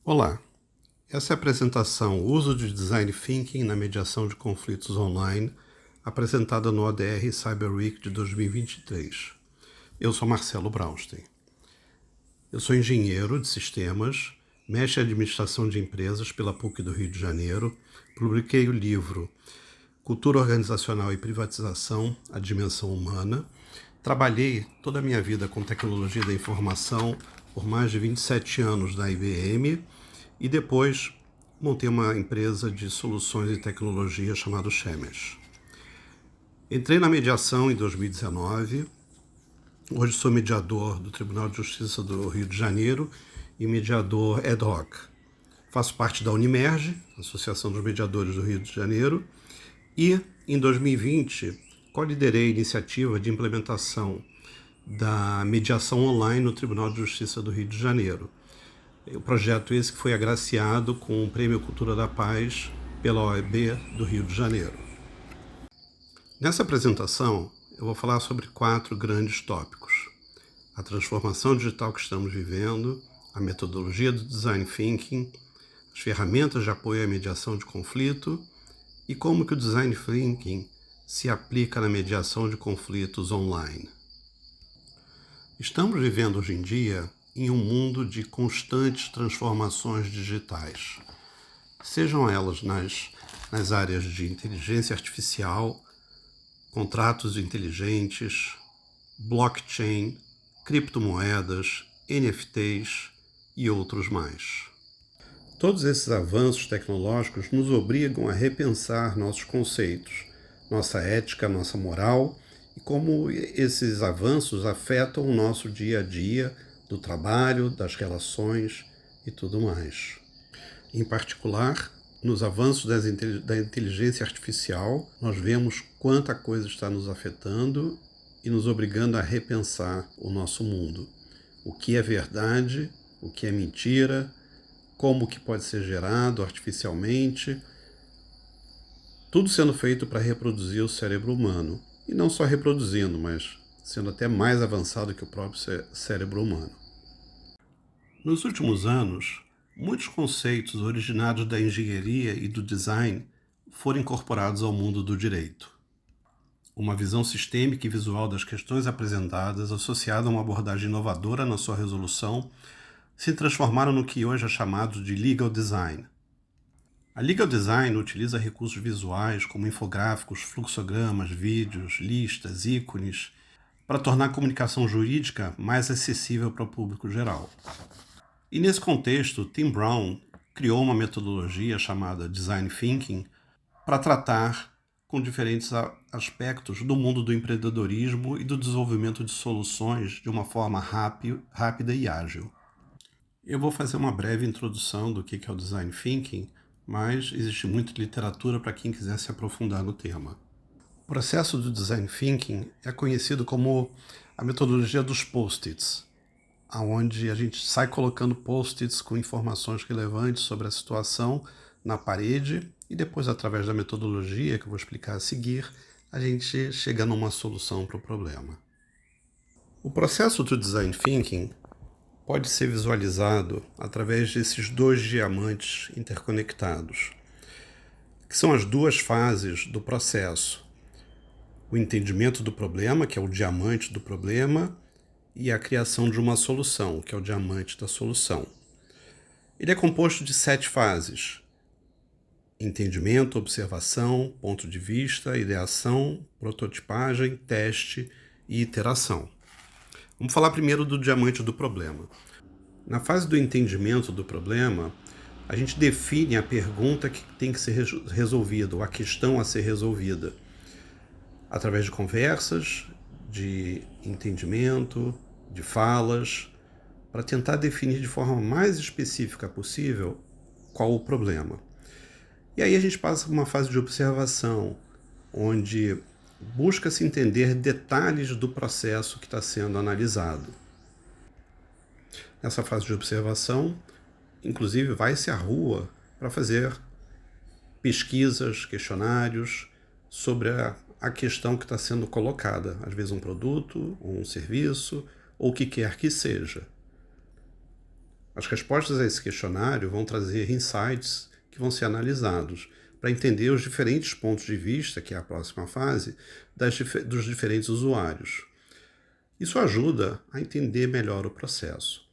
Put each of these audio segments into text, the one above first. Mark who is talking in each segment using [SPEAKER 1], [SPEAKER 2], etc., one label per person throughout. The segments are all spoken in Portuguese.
[SPEAKER 1] Olá, essa é a apresentação Uso de Design Thinking na Mediação de Conflitos Online, apresentada no ODR Cyber Week de 2023. Eu sou Marcelo Braunstein. Eu sou engenheiro de sistemas, mestre em administração de empresas pela PUC do Rio de Janeiro, publiquei o livro Cultura Organizacional e Privatização, a Dimensão Humana. Trabalhei toda a minha vida com tecnologia da informação por mais de 27 anos na IBM e depois montei uma empresa de soluções e tecnologia chamada Shemesh. Entrei na mediação em 2019, hoje sou mediador do Tribunal de Justiça do Rio de Janeiro e mediador ad hoc. Faço parte da Unimerge, Associação dos Mediadores do Rio de Janeiro, e em 2020 co-liderei a iniciativa de implementação da mediação online no Tribunal de Justiça do Rio de Janeiro. O projeto esse que foi agraciado com o Prêmio Cultura da Paz pela OAB do Rio de Janeiro. Nessa apresentação, eu vou falar sobre 4 grandes tópicos: a transformação digital que estamos vivendo, a metodologia do Design Thinking, as ferramentas de apoio à mediação de conflito e como que o Design Thinking se aplica na mediação de conflitos online. Estamos vivendo hoje em dia em um mundo de constantes transformações digitais, sejam elas nas áreas de inteligência artificial, contratos inteligentes, blockchain, criptomoedas, NFTs e outros mais. Todos esses avanços tecnológicos nos obrigam a repensar nossos conceitos, nossa ética, nossa moral e como esses avanços afetam o nosso dia a dia do trabalho, das relações e tudo mais. Em particular, nos avanços da inteligência artificial, nós vemos quanta coisa está nos afetando e nos obrigando a repensar o nosso mundo. O que é verdade, o que é mentira, como que pode ser gerado artificialmente, tudo sendo feito para reproduzir o cérebro humano. E não só reproduzindo, mas sendo até mais avançado que o próprio cérebro humano. Nos últimos anos, muitos conceitos originados da engenharia e do design foram incorporados ao mundo do direito. Uma visão sistêmica e visual das questões apresentadas, associada a uma abordagem inovadora na sua resolução, se transformaram no que hoje é chamado de legal design. A legal design utiliza recursos visuais como infográficos, fluxogramas, vídeos, listas, ícones, para tornar a comunicação jurídica mais acessível para o público geral. E nesse contexto, Tim Brown criou uma metodologia chamada Design Thinking para tratar com diferentes aspectos do mundo do empreendedorismo e do desenvolvimento de soluções de uma forma rápida e ágil. Eu vou fazer uma breve introdução do que é o Design Thinking, mas existe muita literatura para quem quiser se aprofundar no tema. O processo do Design Thinking é conhecido como a metodologia dos post-its, onde a gente sai colocando post-its com informações relevantes sobre a situação na parede e depois, através da metodologia que eu vou explicar a seguir, a gente chega numa solução para o problema. O processo do Design Thinking pode ser visualizado através desses 2 diamantes interconectados, que são as 2 fases do processo: o entendimento do problema, que é o diamante do problema, e a criação de uma solução, que é o diamante da solução. Ele é composto de 7 fases: entendimento, observação, ponto de vista, ideação, prototipagem, teste e iteração. Vamos falar primeiro do diamante do problema. Na fase do entendimento do problema, a gente define a pergunta que tem que ser resolvida, ou a questão a ser resolvida, através de conversas, de entendimento, de falas, para tentar definir de forma mais específica possível qual o problema. E aí a gente passa por uma fase de observação, onde busca-se entender detalhes do processo que está sendo analisado. Nessa fase de observação, inclusive, vai-se à rua para fazer pesquisas, questionários sobre a questão que está sendo colocada, às vezes um produto, ou um serviço, ou o que quer que seja. As respostas a esse questionário vão trazer insights que vão ser analisados para entender os diferentes pontos de vista, que é a próxima fase, dos diferentes usuários. Isso ajuda a entender melhor o processo.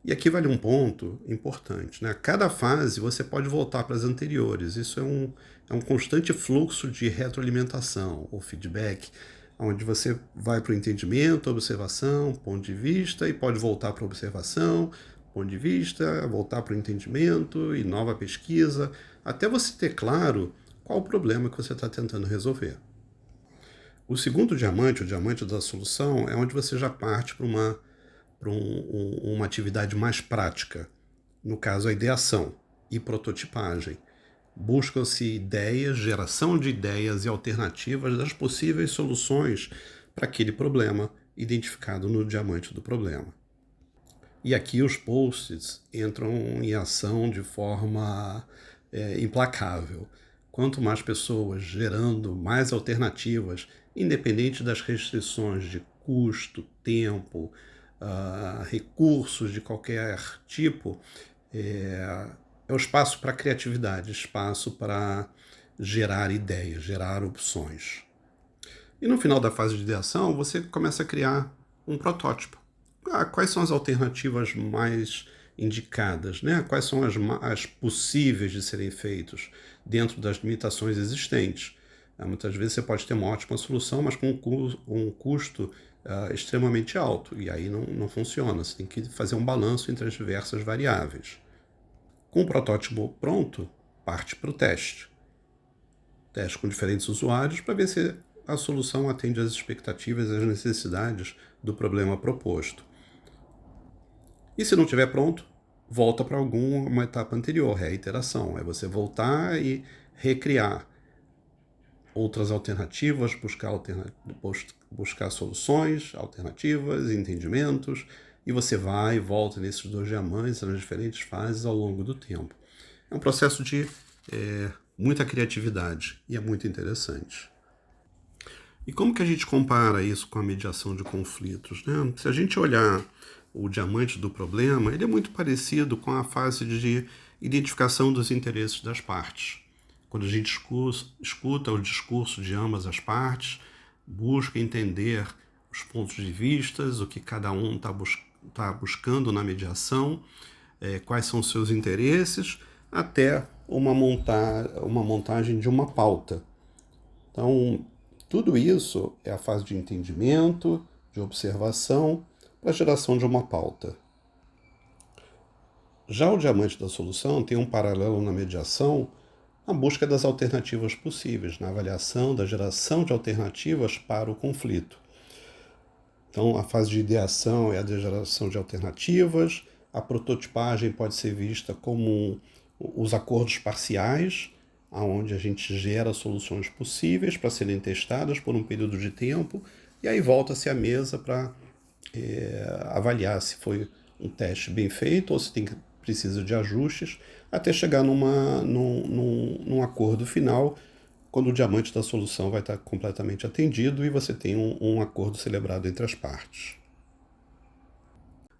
[SPEAKER 1] E aqui vale um ponto importante, né? Cada fase você pode voltar para as anteriores. Isso é um constante fluxo de retroalimentação ou feedback, onde você vai para o entendimento, observação, ponto de vista, e pode voltar para a observação, ponto de vista, voltar para o entendimento e nova pesquisa, até você ter claro qual o problema que você está tentando resolver. O segundo diamante, o diamante da solução, é onde você já parte para uma atividade mais prática. No caso, a ideação e prototipagem. Buscam-se ideias, geração de ideias e alternativas das possíveis soluções para aquele problema identificado no diamante do problema. E aqui os post-its entram em ação de forma implacável. Quanto mais pessoas gerando mais alternativas, independente das restrições de custo, tempo, recursos de qualquer tipo, é o espaço para criatividade, espaço para gerar ideias, gerar opções. E no final da fase de ideação, você começa a criar um protótipo. Quais são as alternativas mais indicadas, né? Quais são as possíveis de serem feitos dentro das limitações existentes. Muitas vezes você pode ter uma ótima solução, mas com um custo extremamente alto, e aí não funciona. Você tem que fazer um balanço entre as diversas variáveis. Com o protótipo pronto, parte para o teste. Teste com diferentes usuários para ver se a solução atende às expectativas e às necessidades do problema proposto. E se não estiver pronto, volta para uma etapa anterior, reiteração. É você voltar e recriar outras alternativas, buscar soluções, alternativas, entendimentos, e você vai e volta nesses 2 diamantes nas diferentes fases ao longo do tempo. É um processo de muita criatividade e é muito interessante. E como que a gente compara isso com a mediação de conflitos, né? Se a gente olhar o diamante do problema, ele é muito parecido com a fase de identificação dos interesses das partes. Quando a gente escuta o discurso de ambas as partes, busca entender os pontos de vista, o que cada um está buscando na mediação, quais são os seus interesses, até uma montagem de uma pauta. Então, tudo isso é a fase de entendimento, de observação, para a geração de uma pauta. Já o diamante da solução tem um paralelo na mediação, na busca das alternativas possíveis, na avaliação da geração de alternativas para o conflito. Então, a fase de ideação é a de geração de alternativas, a prototipagem pode ser vista como os acordos parciais, onde a gente gera soluções possíveis para serem testadas por um período de tempo, e aí volta-se à mesa para avaliar se foi um teste bem feito ou se precisa de ajustes, até chegar num acordo final, quando o diamante da solução vai estar completamente atendido e você tem um acordo celebrado entre as partes.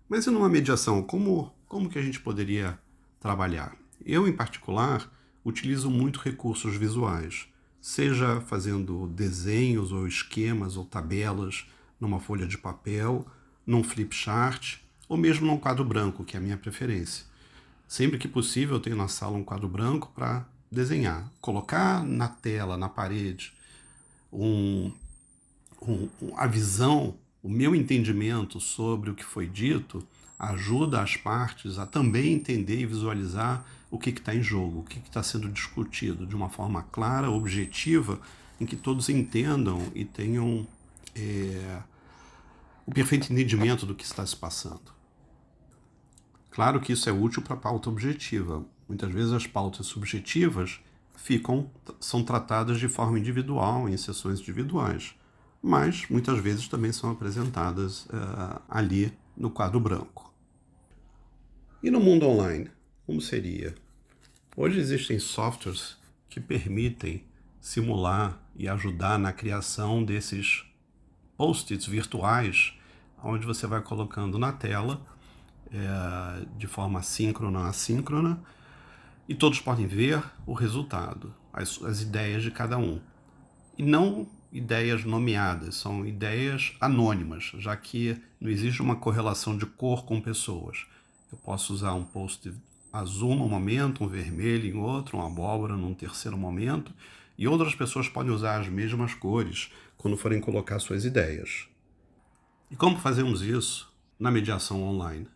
[SPEAKER 1] Mas e numa mediação, como que a gente poderia trabalhar? Eu, em particular, utilizo muito recursos visuais, seja fazendo desenhos ou esquemas ou tabelas numa folha de papel, num flip chart ou mesmo num quadro branco, que é a minha preferência. Sempre que possível eu tenho na sala um quadro branco para desenhar, colocar na tela, na parede, a visão, o meu entendimento sobre o que foi dito ajuda as partes a também entender e visualizar o que está em jogo, o que está sendo discutido de uma forma clara, objetiva, em que todos entendam e tenham o perfeito entendimento do que está se passando. Claro que isso é útil para a pauta objetiva. Muitas vezes as pautas subjetivas são tratadas de forma individual, em sessões individuais, mas muitas vezes também são apresentadas ali no quadro branco. E no mundo online, como seria? Hoje existem softwares que permitem simular e ajudar na criação desses post-its virtuais, onde você vai colocando na tela de forma síncrona ou assíncrona, e todos podem ver o resultado, as ideias de cada um. E não ideias nomeadas, são ideias anônimas, já que não existe uma correlação de cor com pessoas. Eu posso usar um post azul num momento, um vermelho em outro, uma abóbora num terceiro momento, e outras pessoas podem usar as mesmas cores quando forem colocar suas ideias. E como fazemos isso na mediação online?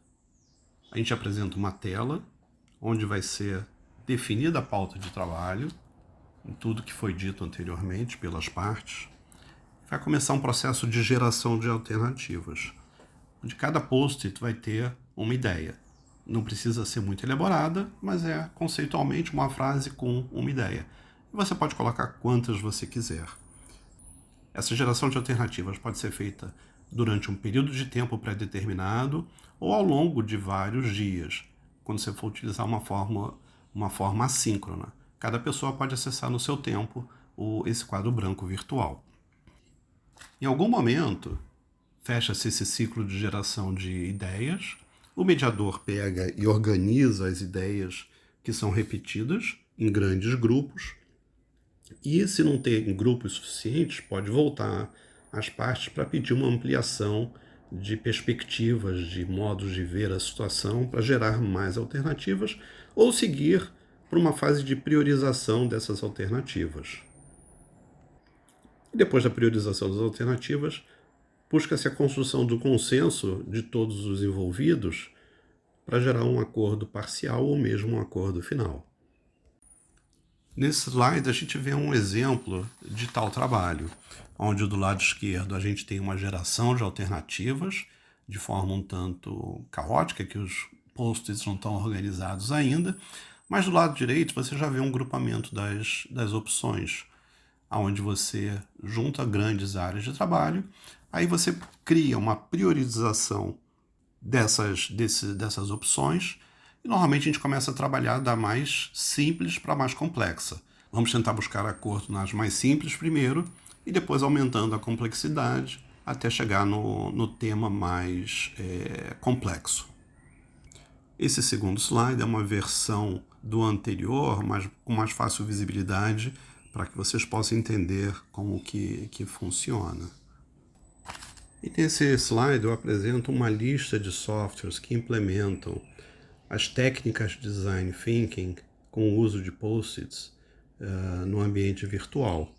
[SPEAKER 1] A gente apresenta uma tela onde vai ser definida a pauta de trabalho, em tudo que foi dito anteriormente pelas partes. Vai começar um processo de geração de alternativas, onde cada post-it vai ter uma ideia. Não precisa ser muito elaborada, mas é conceitualmente uma frase com uma ideia. E você pode colocar quantas você quiser. Essa geração de alternativas pode ser feita durante um período de tempo pré-determinado ou ao longo de vários dias, quando você for utilizar uma forma assíncrona. Cada pessoa pode acessar no seu tempo esse quadro branco virtual. Em algum momento, fecha-se esse ciclo de geração de ideias, o mediador pega e organiza as ideias que são repetidas em grandes grupos, e se não tem grupos suficientes, pode voltar às partes para pedir uma ampliação de perspectivas, de modos de ver a situação, para gerar mais alternativas, ou seguir para uma fase de priorização dessas alternativas. E depois da priorização das alternativas, busca-se a construção do consenso de todos os envolvidos para gerar um acordo parcial ou mesmo um acordo final. Nesse slide a gente vê um exemplo de tal trabalho, onde do lado esquerdo a gente tem uma geração de alternativas de forma um tanto caótica, que os post-its não estão organizados ainda, mas do lado direito você já vê um grupamento das opções, onde você junta grandes áreas de trabalho, aí você cria uma priorização dessas opções, e normalmente a gente começa a trabalhar da mais simples para a mais complexa. Vamos tentar buscar acordo nas mais simples primeiro, e depois aumentando a complexidade até chegar no tema mais complexo. Esse segundo slide é uma versão do anterior, mas com mais fácil visibilidade, para que vocês possam entender como que funciona. E nesse slide eu apresento uma lista de softwares que implementam as técnicas de Design Thinking com o uso de post-its no ambiente virtual.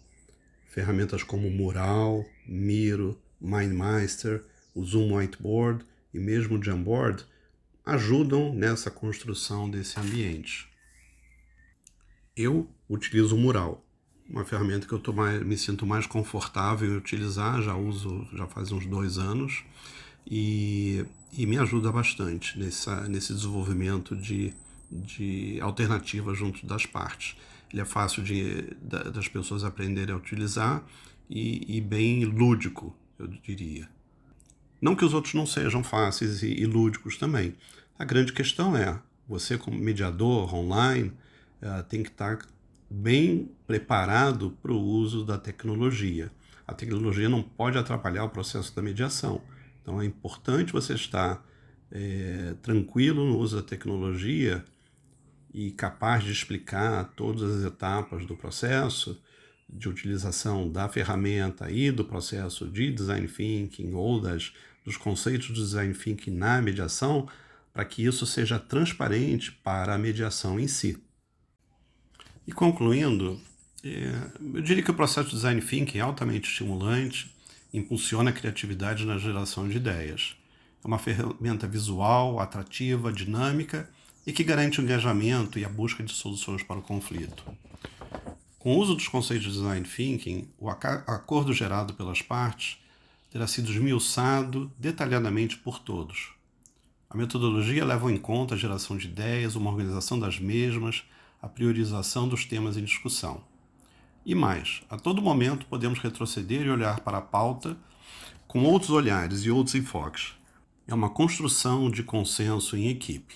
[SPEAKER 1] Ferramentas como Mural, Miro, MindMeister, o Zoom Whiteboard e mesmo o Jamboard ajudam nessa construção desse ambiente. Eu utilizo o Mural, uma ferramenta que eu me sinto mais confortável em utilizar, já uso já faz uns 2 anos, e me ajuda bastante nesse desenvolvimento de alternativas junto das partes. Ele é fácil das pessoas aprenderem a utilizar e bem lúdico, eu diria. Não que os outros não sejam fáceis e lúdicos também. A grande questão é, você como mediador online tem que estar bem preparado para o uso da tecnologia. A tecnologia não pode atrapalhar o processo da mediação. Então é importante você estar tranquilo no uso da tecnologia e capaz de explicar todas as etapas do processo de utilização da ferramenta e do processo de Design Thinking ou dos conceitos de Design Thinking na mediação, para que isso seja transparente para a mediação em si. E concluindo, eu diria que o processo de Design Thinking é altamente estimulante, impulsiona a criatividade na geração de ideias. É uma ferramenta visual, atrativa, dinâmica e que garante o engajamento e a busca de soluções para o conflito. Com o uso dos conceitos de Design Thinking, o acordo gerado pelas partes terá sido esmiuçado detalhadamente por todos. A metodologia leva em conta a geração de ideias, uma organização das mesmas, a priorização dos temas em discussão. E mais, a todo momento podemos retroceder e olhar para a pauta com outros olhares e outros enfoques. É uma construção de consenso em equipe.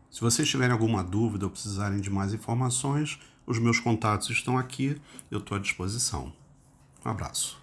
[SPEAKER 1] Se vocês tiverem alguma dúvida ou precisarem de mais informações, os meus contatos estão aqui, eu estou à disposição. Um abraço.